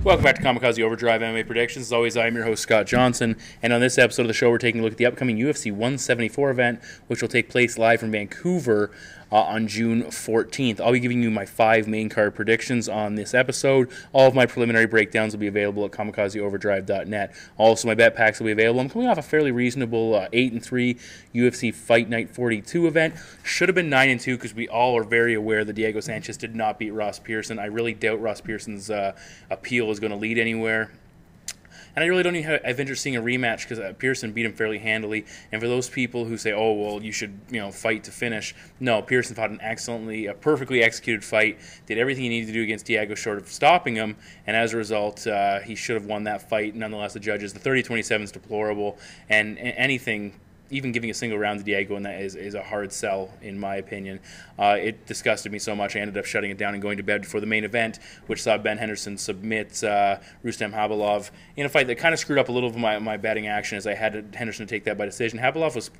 Welcome back to Kamikaze Overdrive MMA Predictions. As always, I am your host, Scott Johnson, and on this episode of the show, we're taking a look at the upcoming UFC 174 event, which will take place live from Vancouver on June 14th. I'll be giving you my 5 main card predictions on this episode. All of my preliminary breakdowns will be available at kamikazeoverdrive.net. Also, my bet packs will be available. I'm coming off a fairly reasonable 8-3 UFC Fight Night 42 event. Should have been 9-2 because we all are very aware that Diego Sanchez did not beat Ross Pearson. I really doubt Ross Pearson's appeal is going to lead anywhere. And I really don't even have interest seeing a rematch because Pearson beat him fairly handily. And for those people who say, "Oh, well, you should, fight to finish," no, Pearson fought a perfectly executed fight, did everything he needed to do against Diego short of stopping him, and as a result, he should have won that fight. Nonetheless, the judges, the 30-27 is deplorable, and anything. Even giving a single round to Diego and that is a hard sell, in my opinion. It disgusted me so much I ended up shutting it down and going to bed before the main event, which saw Ben Henderson submit Rustem Khabilov in a fight that kind of screwed up a little of my betting action, as I had Henderson to take that by decision. Khabilov was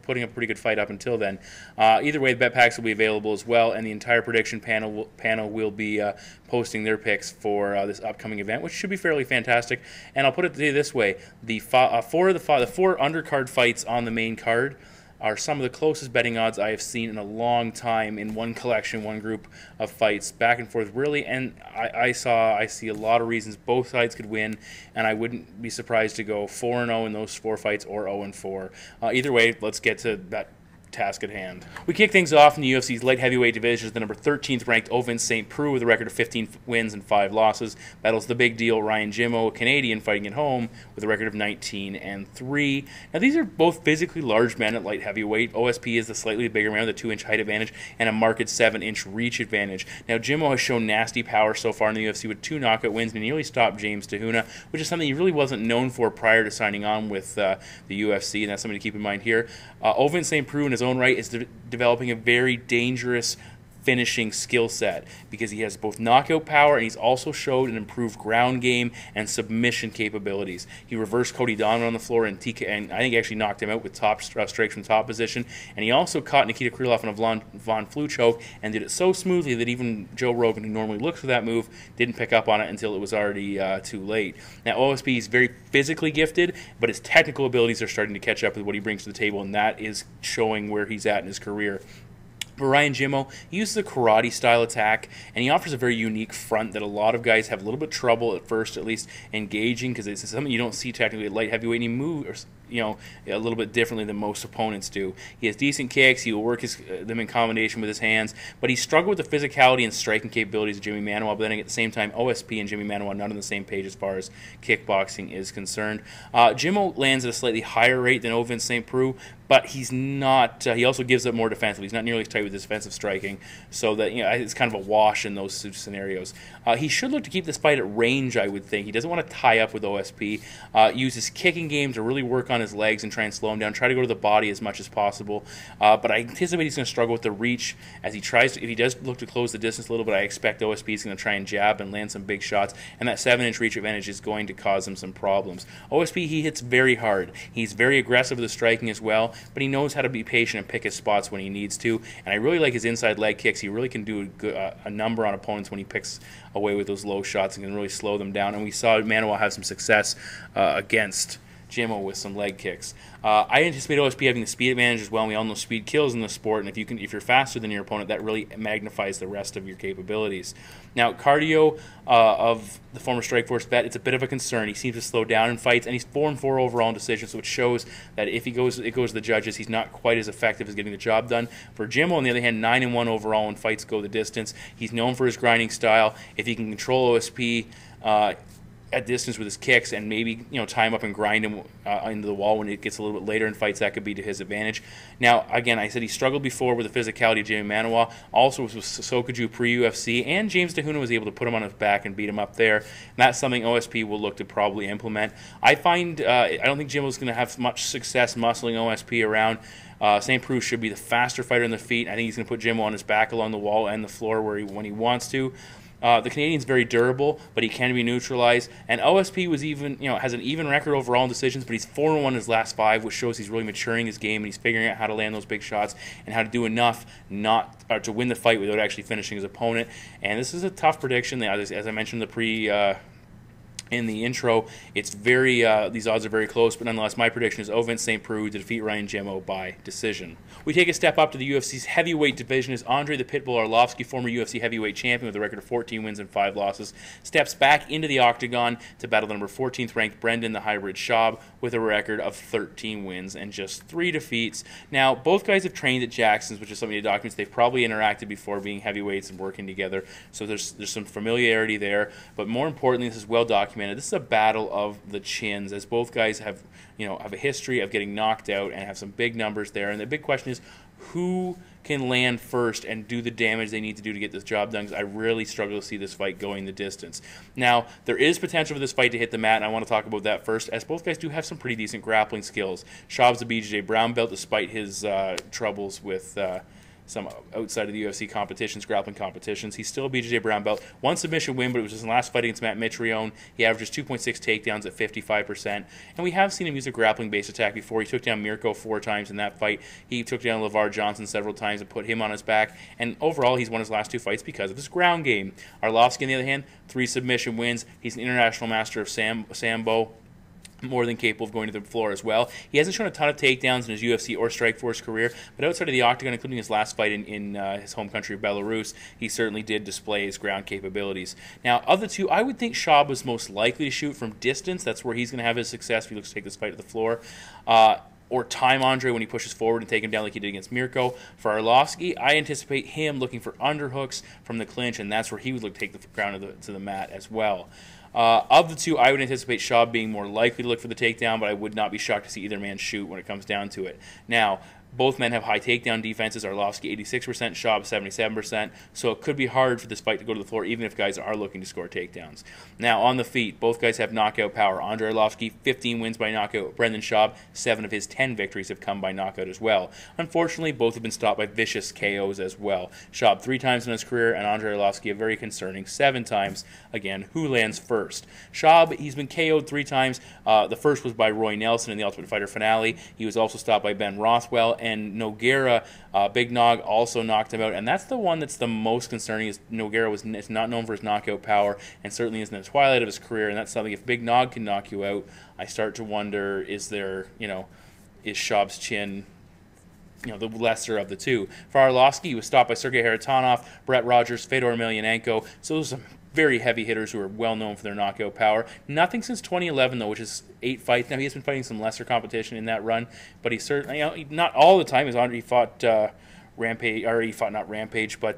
putting up a pretty good fight up until then. Either way, the bet packs will be available as well, and the entire prediction panel will be posting their picks for this upcoming event, which should be fairly fantastic. And I'll put it to you this way: the four undercard fights on the main card are some of the closest betting odds I have seen in a long time in one collection, one group of fights, back and forth, really. And I see a lot of reasons both sides could win, and I wouldn't be surprised to go 4-0 in those 4 fights or 0-4. Either way, let's get to that task at hand. We kick things off in the UFC's light heavyweight division as the number 13th ranked Ovince St. Preux with a record of 15 wins and 5 losses battles the big deal Ryan Jimmo, a Canadian, fighting at home with a record of 19-3. Now, these are both physically large men at light heavyweight. OSP is the slightly bigger man with a 2-inch height advantage and a marked 7-inch reach advantage. Now, Jimmo has shown nasty power so far in the UFC with 2 knockout wins and nearly stopped James Tahuna, which is something he really wasn't known for prior to signing on with the UFC, and that's something to keep in mind here. Ovince St. Preux in his own right is developing a very dangerous finishing skill set because he has both knockout power and he's also showed an improved ground game and submission capabilities. He reversed Cody Donovan on the floor and I think he actually knocked him out with top strikes from top position. And he also caught Nikita Krylov in a Von Flue choke and did it so smoothly that even Joe Rogan, who normally looks for that move, didn't pick up on it until it was already too late. Now, OSP is very physically gifted, but his technical abilities are starting to catch up with what he brings to the table, and that is showing where he's at in his career. For Ryan Jimmo, he uses a karate-style attack, and he offers a very unique front that a lot of guys have a little bit of trouble at first, at least, engaging, because it's something you don't see technically at light heavyweight, and he moves a little bit differently than most opponents do. He has decent kicks, he will work them in combination with his hands, but he struggled with the physicality and striking capabilities of Jimmy Manuwa, but then at the same time, OSP and Jimmy Manuwa are not on the same page as far as kickboxing is concerned. Jimmo lands at a slightly higher rate than Ovince St. Preux, but he's not. He also gives up more defensively. He's not nearly as tight with his defensive striking, so that it's kind of a wash in those scenarios. He should look to keep this fight at range, I would think. He doesn't want to tie up with OSP. Use his kicking game to really work on his legs and try and slow him down. Try to go to the body as much as possible. But I anticipate he's going to struggle with the reach as he tries to. If he does look to close the distance a little bit, I expect OSP is going to try and jab and land some big shots, and that 7-inch reach advantage is going to cause him some problems. OSP, he hits very hard. He's very aggressive with the striking as well, but he knows how to be patient and pick his spots when he needs to. And I really like his inside leg kicks. He really can do a number on opponents when he picks away with those low shots and can really slow them down. And we saw Manuwa have some success against Jimmo with some leg kicks. I anticipate OSP having the speed advantage as well, and we all know speed kills in the sport, and if you're faster than your opponent, that really magnifies the rest of your capabilities. Now, cardio of the former Strikeforce vet, it's a bit of a concern. He seems to slow down in fights, and he's 4-4 overall in decisions, which shows that if it goes to the judges, he's not quite as effective as getting the job done. For Jimmo, on the other hand, 9-1 overall when fights go the distance. He's known for his grinding style. If he can control OSP at distance with his kicks and maybe tie him up and grind him into the wall when it gets a little bit later in fights, that could be to his advantage. Now, again, I said he struggled before with the physicality of Jimmy Manuwa, also with Sokoju pre-UFC, and James Tahuna was able to put him on his back and beat him up there. And that's something OSP will look to probably implement. I don't think Jimmo's going to have much success muscling OSP around. St. Preux should be the faster fighter in the feet. I think he's going to put Jimmo on his back along the wall and the floor when he wants to. The Canadian's very durable, but he can be neutralized. And OSP has an even record overall in decisions, but he's 4-1 in his last 5, which shows he's really maturing his game and he's figuring out how to land those big shots and how to do enough to win the fight without actually finishing his opponent. And this is a tough prediction. As I mentioned in the in the intro. It's very these odds are very close, but nonetheless, my prediction is Ovince St. Preux to defeat Ryan Jimmo by decision. We take a step up to the UFC's heavyweight division as Andrei the Pitbull Arlovski, former UFC heavyweight champion with a record of 14 wins and 5 losses, steps back into the octagon to battle the number 14th ranked Brendan the Hybrid Schaub with a record of 13 wins and just 3 defeats. Now, both guys have trained at Jackson's, which is something that documents they've probably interacted before, being heavyweights and working together, so there's some familiarity there, but more importantly, this is well documented. This is a battle of the chins, as both guys have a history of getting knocked out and have some big numbers there, and the big question is who can land first and do the damage they need to do to get this job done, because I really struggle to see this fight going the distance. Now, there is potential for this fight to hit the mat, and I want to talk about that first, as both guys do have some pretty decent grappling skills. Schaub's a BJJ brown belt despite his troubles with some outside of the UFC competitions, grappling competitions. He's still a BJJ brown belt. 1 submission win, but it was his last fight against Demetrious. He averages 2.6 takedowns at 55%. And we have seen him use a grappling-based attack before. He took down Mirko 4 times in that fight. He took down LeVar Johnson several times and put him on his back. And overall, he's won his last 2 fights because of his ground game. Arlovski, on the other hand, 3 submission wins. He's an international master of Sambo. More than capable of going to the floor as well. He hasn't shown a ton of takedowns in his UFC or Strikeforce career, but outside of the octagon, including his last fight in his home country of Belarus, he certainly did display his ground capabilities. Now, of the two, I would think Schaub was most likely to shoot from distance. That's where he's going to have his success if he looks to take this fight to the floor. Or time Andrei when he pushes forward and take him down like he did against Mirko. For Arlovski, I anticipate him looking for underhooks from the clinch, and that's where he would look to take the ground to the mat as well. Of the two, I would anticipate Schaub being more likely to look for the takedown, but I would not be shocked to see either man shoot when it comes down to it. Now, both men have high takedown defenses. Arlovski 86%, Schaub 77%, so it could be hard for this fight to go to the floor even if guys are looking to score takedowns. Now, on the feet, both guys have knockout power. Andrei Arlovski, 15 wins by knockout. Brendan Schaub, 7 of his 10 victories have come by knockout as well. Unfortunately, both have been stopped by vicious KOs as well. Schaub 3 times in his career, and Andrei Arlovski a very concerning 7 times. Again, who lands first? Schaub, he's been KO'd 3 times. The first was by Roy Nelson in the Ultimate Fighter finale. He was also stopped by Ben Rothwell, and Nogueira, Big Nog, also knocked him out. And that's the one that's the most concerning, is Nogueira is not known for his knockout power and certainly isn't in the twilight of his career. And that's something, if Big Nog can knock you out, I start to wonder, is Schaub's chin the lesser of the two? For Arlovski, he was stopped by Sergei Haritonov, Brett Rogers, Fedor Emelianenko. So those are some very heavy hitters who are well known for their knockout power. Nothing since 2011 though, which is 8 fights. Now he has been fighting some lesser competition in that run, but he certainly, not all the time. He fought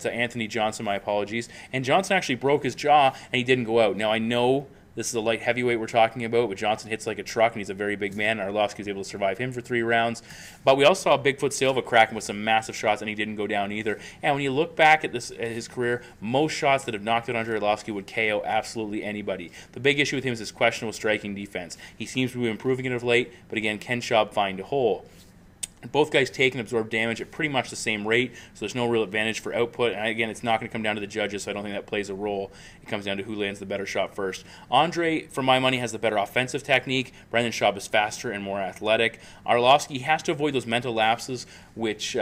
Anthony Johnson. My apologies. And Johnson actually broke his jaw and he didn't go out. Now I know this is a light heavyweight we're talking about, but Johnson hits like a truck, and he's a very big man, and Arlovski was able to survive him for 3 rounds. But we also saw Bigfoot Silva crack him with some massive shots, and he didn't go down either. And when you look back at his career, most shots that have knocked out Andrei Arlovski would KO absolutely anybody. The big issue with him is his questionable striking defense. He seems to be improving it of late, but again, can Schaub find a hole? Both guys take and absorb damage at pretty much the same rate, so there's no real advantage for output. And again, it's not going to come down to the judges, so I don't think that plays a role. It comes down to who lands the better shot first. Andrei, for my money, has the better offensive technique. Brendan Schaub is faster and more athletic. Arlovski has to avoid those mental lapses, which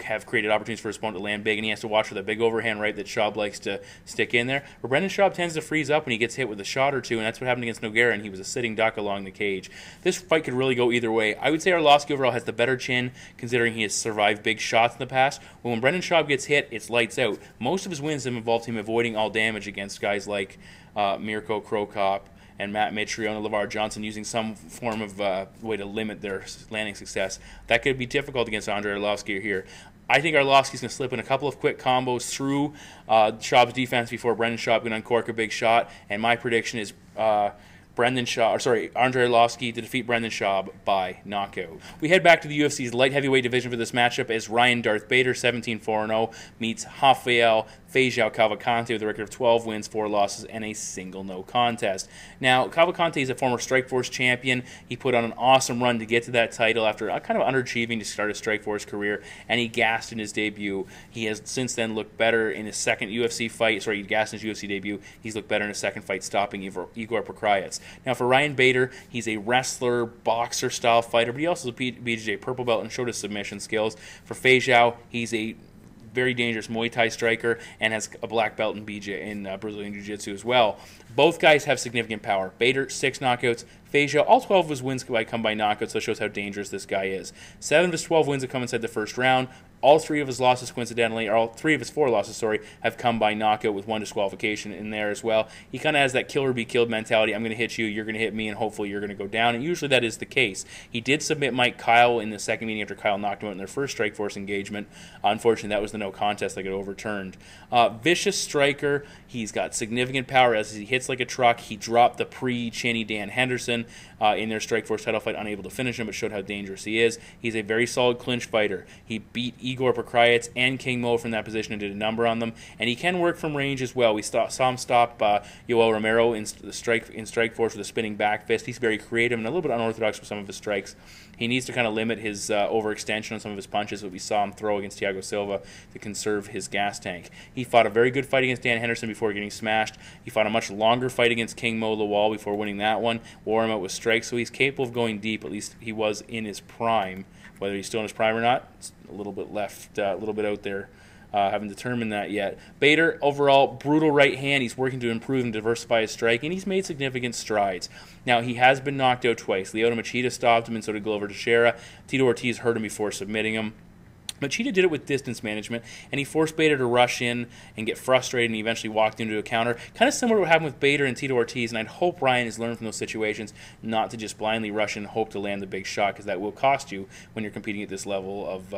have created opportunities for his opponent to land big, and he has to watch for the big overhand right that Schaub likes to stick in there. But Brendan Schaub tends to freeze up when he gets hit with a shot or two, and that's what happened against Nogueira, and he was a sitting duck along the cage. This fight could really go either way. I would say Arlovski overall has the better chin, considering he has survived big shots in the past. But when Brendan Schaub gets hit, it's lights out. Most of his wins have involved him avoiding all damage against guys like Mirko Krokop and Matt Mitrione and LeVar Johnson, using some form of way to limit their landing success. That could be difficult against Andrei Arlovski here. I think Arlovski's going to slip in a couple of quick combos through Schaub's defense before Brendan Schaub can uncork a big shot, and my prediction is Andrei Arlovski to defeat Brendan Schaub by knockout. We head back to the UFC's light heavyweight division for this matchup as Ryan Darth Bader, 17-4-0, meets Rafael Cavalcante with a record of 12 wins, 4 losses, and a single no contest. Now, Cavalcante is a former Strikeforce champion. He put on an awesome run to get to that title after kind of underachieving to start his Strikeforce career, and he gassed in his debut. He has since then looked better in his second UFC fight. He gassed in his UFC debut. He's looked better in his second fight, stopping Igor Prokhrayets. Now, for Ryan Bader, he's a wrestler, boxer-style fighter, but he also is a BJJ purple belt and showed his submission skills. For Fei Zhao, he's a very dangerous Muay Thai striker and has a black belt in Brazilian Jiu-Jitsu as well. Both guys have significant power. Bader, 6 knockouts. Fazio, all 12 of his wins come by knockouts, so that shows how dangerous this guy is. 7 of his 12 wins have come inside the first round. All 3 of his losses, coincidentally, or all 3 of his 4 losses, have come by knockout with 1 disqualification in there as well. He kind of has that kill or be killed mentality. I'm going to hit you, you're going to hit me, and hopefully you're going to go down. And usually that is the case. He did submit Mike Kyle in the second meeting after Kyle knocked him out in their first Strikeforce engagement. Unfortunately, that was the no contest that got overturned. Vicious striker. He's got significant power as he hits like a truck. He dropped the pre-chinny Dan Henderson in their Strikeforce title fight, unable to finish him, but showed how dangerous he is. He's a very solid clinch fighter. He beat Igor Prokryets and King Mo from that position and did a number on them, and he can work from range as well. We saw him stop Yoel Romero in Strikeforce with a spinning back fist. He's very creative and a little bit unorthodox with some of his strikes. He needs to kind of limit his overextension on some of his punches, but we saw him throw against Thiago Silva to conserve his gas tank. He fought a very good fight against Dan Henderson before getting smashed. He fought a much longer fight against King Mo Lawal before winning that one. Wore him out with strikes, so he's capable of going deep. At least he was in his prime. Whether he's still in his prime or not, it's a little bit left, a little bit out there. Haven't determined that yet. Bader, overall, brutal right hand. He's working to improve and diversify his striking. He's made significant strides. Now, he has been knocked out twice. Lyoto Machida stopped him, and so did Glover Teixeira. Tito Ortiz hurt him before submitting him. Machida did it with distance management, and he forced Bader to rush in and get frustrated, and he eventually walked into a counter. Kind of similar to what happened with Bader and Tito Ortiz, and I'd hope Ryan has learned from those situations not to just blindly rush in and hope to land the big shot, because that will cost you when you're competing at this level of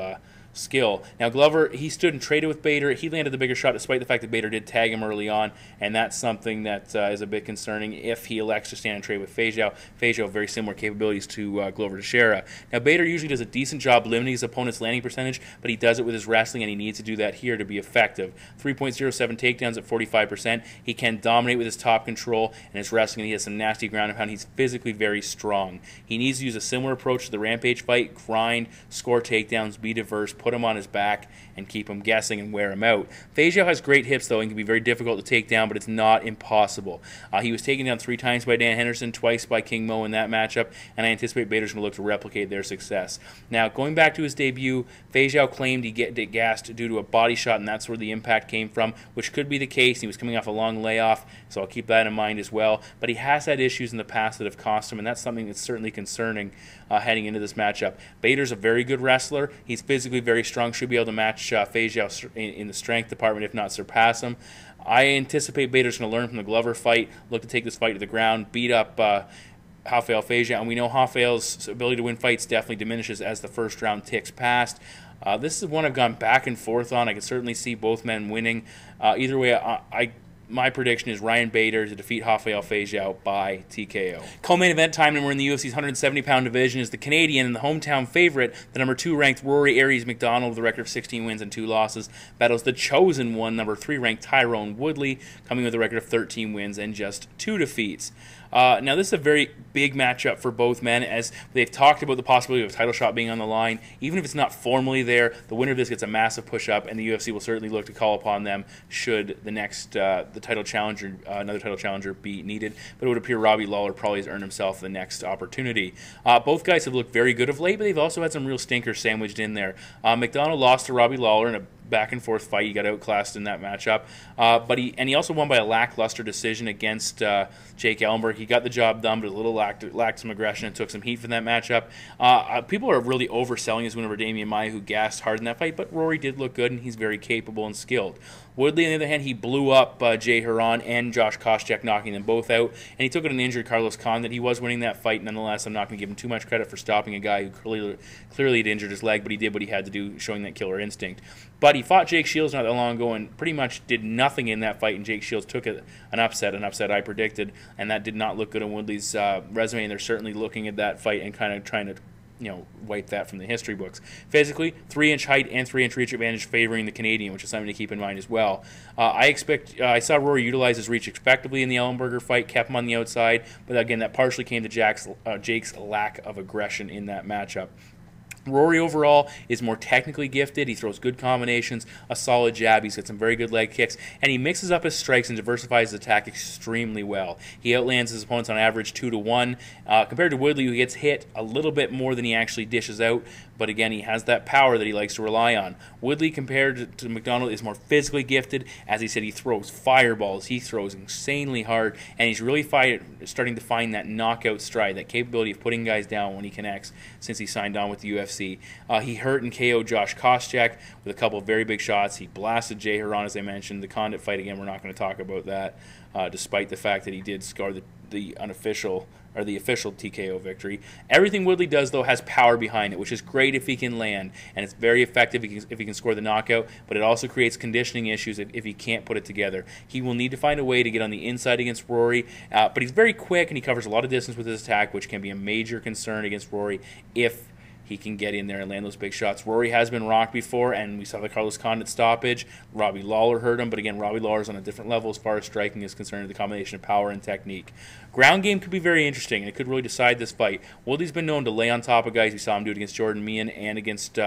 skill. Now, Glover, he stood and traded with Bader. He landed the bigger shot despite the fact that Bader did tag him early on, and that's something that is a bit concerning if he elects to stand and trade with Fazio. Fazio, very similar capabilities to Glover Teixeira. Now, Bader usually does a decent job limiting his opponent's landing percentage, but he does it with his wrestling, and he needs to do that here to be effective. 3.07 takedowns at 45%. He can dominate with his top control and his wrestling, and he has some nasty ground and pound. He's physically very strong. He needs to use a similar approach to the Rampage fight: grind, score takedowns, be diverse, put him on his back, and keep him guessing and wear him out. Fazio has great hips, though, and can be very difficult to take down, but it's not impossible. He was taken down 3 times by Dan Henderson, twice by King Mo in that matchup, and I anticipate Bader's going to look to replicate their success. Now, going back to his debut, Fazio claimed he get gassed due to a body shot, and that's where the impact came from, which could be the case. He was coming off a long layoff, so I'll keep that in mind as well. But he has had issues in the past that have cost him, and that's something that's certainly concerning heading into this matchup. Bader's a very good wrestler. He's physically very strong, should be able to match Fazio in the strength department, if not surpass him. I anticipate Bader's going to learn from the Glover fight, look to take this fight to the ground, beat up Rafael Fazio, and we know Rafael's ability to win fights definitely diminishes as the first round ticks past. This is one I've gone back and forth on. I can certainly see both men winning. Either way, my prediction is Ryan Bader to defeat Rafael Fazio by TKO. Co-main event time, and we're in the UFC's 170-pound division, is the Canadian and the hometown favorite, the number 2 ranked Rory MacDonald with a record of 16 wins and 2 losses, battles the chosen one, number 3 ranked Tyron Woodley, coming with a record of 13 wins and just 2 defeats. Now, this is a very big matchup for both men, as they've talked about the possibility of a title shot being on the line. Even if it's not formally there, the winner of this gets a massive push-up, and the UFC will certainly look to call upon them should the next another title challenger be needed. But it would appear Robbie Lawler probably has earned himself the next opportunity. Both guys have looked very good of late, but they've also had some real stinkers sandwiched in there. MacDonald lost to Robbie Lawler in a back-and-forth fight. He got outclassed in that matchup. But he also won by a lackluster decision against Jake Ellenberg. He got the job done, but a little lacked some aggression and took some heat from that matchup. People are really overselling his win over Damian Maia, who gassed hard in that fight, but Rory did look good, and he's very capable and skilled. Woodley, on the other hand, he blew up Jay Huron and Josh Koscheck, knocking them both out, and he took it an injured Carlos Condit. He was winning that fight. Nonetheless, I'm not going to give him too much credit for stopping a guy who clearly had injured his leg, but he did what he had to do, showing that killer instinct. But he fought Jake Shields not that long ago and pretty much did nothing in that fight, and Jake Shields took an upset I predicted, and that did not look good on Woodley's resume, and they're certainly looking at that fight and kind of trying to wipe that from the history books. Physically, 3-inch height and 3-inch reach advantage favoring the Canadian, which is something to keep in mind as well. I saw Rory utilize his reach effectively in the Ellenberger fight, kept him on the outside, but again, that partially came to Jake's lack of aggression in that matchup. Rory overall is more technically gifted. He throws good combinations, a solid jab. He's got some very good leg kicks, and he mixes up his strikes and diversifies his attack extremely well. He outlands his opponents on average 2-1, compared to Woodley, who gets hit a little bit more than he actually dishes out. But again, he has that power that he likes to rely on. Woodley, compared to MacDonald, is more physically gifted. As he said, he throws fireballs. He throws insanely hard, and he's really starting to find that knockout stride, that capability of putting guys down when he connects since he signed on with the UFC. He hurt and KO'd Josh Koscheck with a couple of very big shots. He blasted Jay Huron, as I mentioned. The Condit fight, again, we're not going to talk about that, despite the fact that he did score the unofficial or the official TKO victory. Everything Woodley does, though, has power behind it, which is great if he can land, and it's very effective if he can score the knockout, but it also creates conditioning issues if he can't put it together. He will need to find a way to get on the inside against Rory, but he's very quick, and he covers a lot of distance with his attack, which can be a major concern against Rory if he can get in there and land those big shots. Rory has been rocked before, and we saw the Carlos Condit stoppage. Robbie Lawler hurt him, but again, Robbie Lawler's on a different level as far as striking is concerned, the combination of power and technique. Ground game could be very interesting, and it could really decide this fight. Woodley's been known to lay on top of guys. We saw him do it against Jordan Meehan and against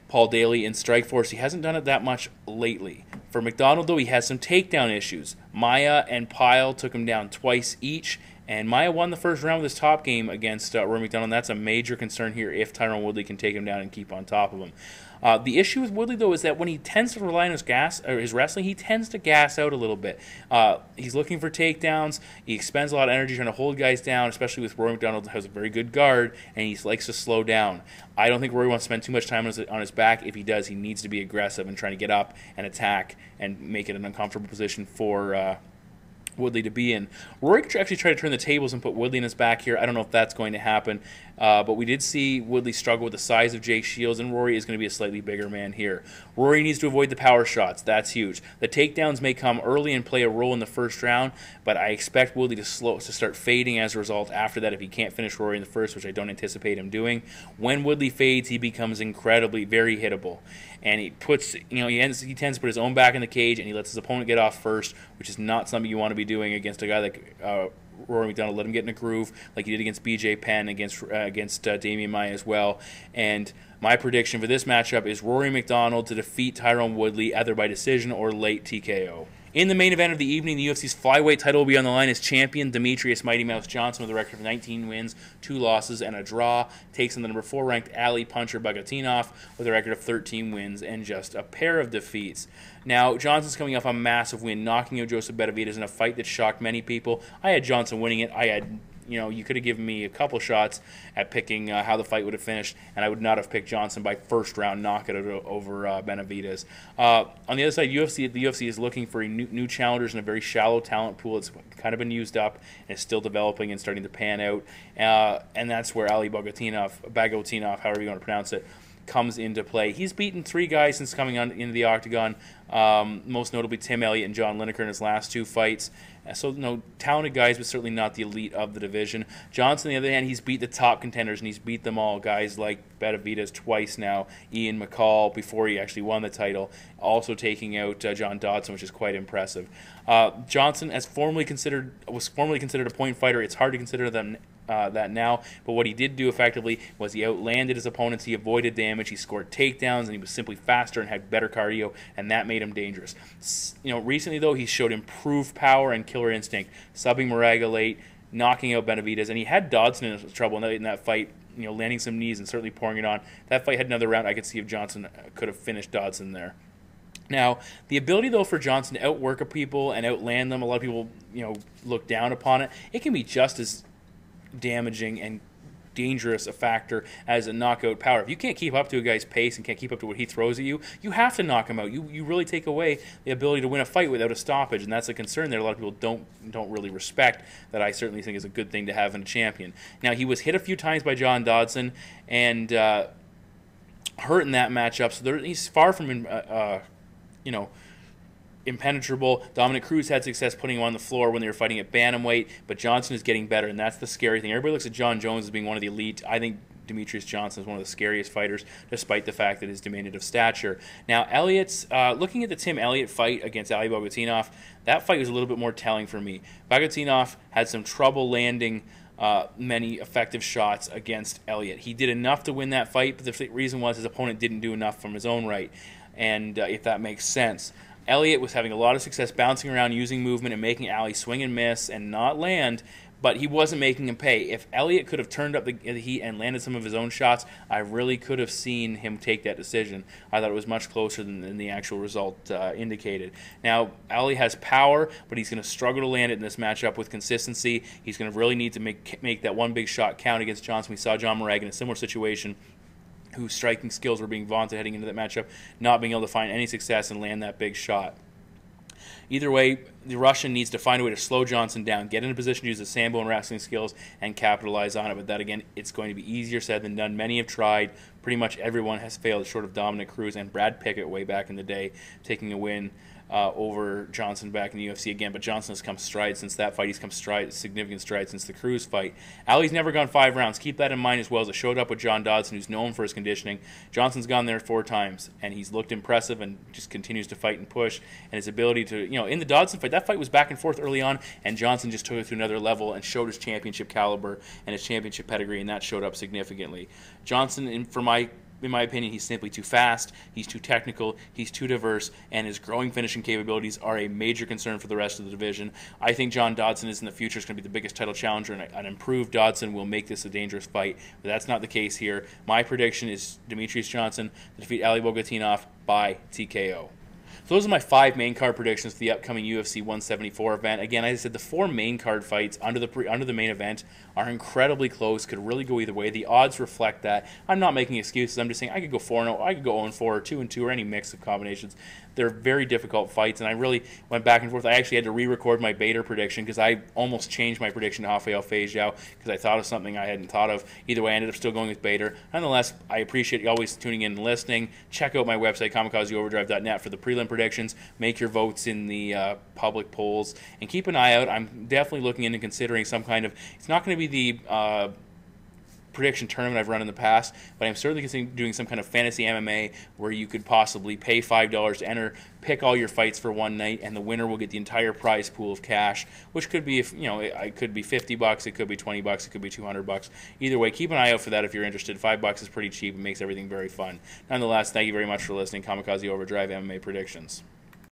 Paul Daly in Strikeforce. He hasn't done it that much lately. For MacDonald, though, he has some takedown issues. Maya and Pyle took him down twice each, and Maya won the first round of this top game against Rory MacDonald, and that's a major concern here if Tyron Woodley can take him down and keep on top of him. The issue with Woodley, though, is that when he tends to rely on his wrestling, he tends to gas out a little bit. He's looking for takedowns. He expends a lot of energy trying to hold guys down, especially with Rory MacDonald, who has a very good guard, and he likes to slow down. I don't think Rory wants to spend too much time on his back. If he does, he needs to be aggressive and trying to get up and attack and make it an uncomfortable position for Woodley to be in. Rory could actually try to turn the tables and put Woodley in his back here. I don't know if that's going to happen, but we did see Woodley struggle with the size of Jake Shields, and Rory is going to be a slightly bigger man here. Rory needs to avoid the power shots. That's huge. The takedowns may come early and play a role in the first round, but I expect Woodley to start fading as a result after that if he can't finish Rory in the first, which I don't anticipate him doing. When Woodley fades, he becomes incredibly, very hittable. And he puts, he tends to put his own back in the cage, and he lets his opponent get off first, which is not something you want to be doing against a guy like Rory MacDonald. Let him get in a groove like he did against BJ Penn, against Damian Maia as well. And my prediction for this matchup is Rory MacDonald to defeat Tyron Woodley either by decision or late TKO. In the main event of the evening, the UFC's flyweight title will be on the line as champion Demetrious Mighty Mouse Johnson with a record of 19 wins, 2 losses, and a draw. Takes on the number 4 ranked Ali Puncher Bagautinov with a record of 13 wins and just a pair of defeats. Now, Johnson's coming off a massive win, knocking out Joseph Benavidez in a fight that shocked many people. I had Johnson winning it. You could have given me a couple shots at picking how the fight would have finished, and I would not have picked Johnson by first round knockout over Benavidez. On the other side, the UFC is looking for new challengers in a very shallow talent pool. It's kind of been used up and is still developing and starting to pan out, and that's where Ali Bagautinov, however you want to pronounce it, comes into play. He's beaten 3 guys since coming into the octagon, most notably Tim Elliott and John Lineker in his last 2 fights. So, talented guys, but certainly not the elite of the division. Johnson, on the other hand, he's beat the top contenders, and he's beat them all. Guys like Benavidez twice now, Ian McCall before he actually won the title, also taking out John Dodson, which is quite impressive. Johnson was formerly considered a point fighter. It's hard to consider them that now, but what he did do effectively was he outlanded his opponents, he avoided damage, he scored takedowns, and he was simply faster and had better cardio, and that made him dangerous. Recently, though, he showed improved power and killer instinct, subbing Moraga late, knocking out Benavidez, and he had Dodson in trouble in that fight, landing some knees and certainly pouring it on. That fight had another round. I could see if Johnson could have finished Dodson there. Now, the ability, though, for Johnson to outwork people and outland them, a lot of people, look down upon it. It can be just as damaging and dangerous a factor as a knockout power. If you can't keep up to a guy's pace and can't keep up to what he throws at you, you have to knock him out. You really take away the ability to win a fight without a stoppage, and that's a concern that a lot of people don't really respect, that I certainly think is a good thing to have in a champion. Now, he was hit a few times by John Dodson and hurt in that matchup, so he's far from impenetrable. Dominic Cruz had success putting him on the floor when they were fighting at bantamweight, but Johnson is getting better, and that's the scary thing. Everybody looks at John Jones as being one of the elite. I think Demetrious Johnson is one of the scariest fighters, despite the fact that he's diminutive stature. Now, looking at the Tim Elliott fight against Ali Bagautinov, that fight was a little bit more telling for me. Bagautinov had some trouble landing many effective shots against Elliott. He did enough to win that fight, but the reason was his opponent didn't do enough from his own right, and if that makes sense. Elliott was having a lot of success bouncing around, using movement, and making Ali swing and miss and not land, but he wasn't making him pay. If Elliott could have turned up the heat and landed some of his own shots, I really could have seen him take that decision. I thought it was much closer than the actual result indicated. Now, Ali has power, but he's going to struggle to land it in this matchup with consistency. He's going to really need to make that one big shot count against Johnson. We saw John Moraga in a similar situation, whose striking skills were being vaunted heading into that matchup, not being able to find any success and land that big shot. Either way, the Russian needs to find a way to slow Johnson down, get in a position to use his sambo and wrestling skills, and capitalize on it. But that, again, it's going to be easier said than done. Many have tried. Pretty much everyone has failed, short of Dominic Cruz and Brad Pickett way back in the day, taking a win over Johnson back in the UFC again. But Johnson has come stride since that fight. He's come significant stride since the Cruz fight. Ali's never gone 5 rounds. Keep that in mind as well, as it showed up with John Dodson, who's known for his conditioning. Johnson's gone there 4 times, and he's looked impressive and just continues to fight and push. And his ability to, in the Dodson fight, that fight was back and forth early on, and Johnson just took it to another level and showed his championship caliber and his championship pedigree, and that showed up significantly. Johnson, in my opinion, he's simply too fast, he's too technical, he's too diverse, and his growing finishing capabilities are a major concern for the rest of the division. I think John Dodson is in the future is going to be the biggest title challenger, and an improved Dodson will make this a dangerous fight. But that's not the case here. My prediction is Demetrious Johnson to defeat Ali Bagautinov by TKO. So those are my 5 main card predictions for the upcoming UFC 174 event. Again, as I said, the 4 main card fights under the main event are incredibly close, could really go either way. The odds reflect that. I'm not making excuses. I'm just saying I could go 4-0, I could go 0-4, or 2-2, or any mix of combinations. They're very difficult fights, and I really went back and forth. I actually had to re-record my Bader prediction because I almost changed my prediction to Rafael Feijiao because I thought of something I hadn't thought of. Either way, I ended up still going with Bader. Nonetheless, I appreciate you always tuning in and listening. Check out my website, kamikazeoverdrive.net, for the prelim predictions. Make your votes in the public polls, and keep an eye out. I'm definitely looking into considering some kind of, it's not going to be the prediction tournament I've run in the past, but I'm certainly considering doing some kind of fantasy MMA where you could possibly pay $5 to enter, pick all your fights for one night, and the winner will get the entire prize pool of cash, which could be, it could be $50, it could be $20, it could be $200. Either way, keep an eye out for that if you're interested. $5 is pretty cheap and makes everything very fun. Nonetheless, thank you very much for listening. Kamikaze Overdrive MMA Predictions.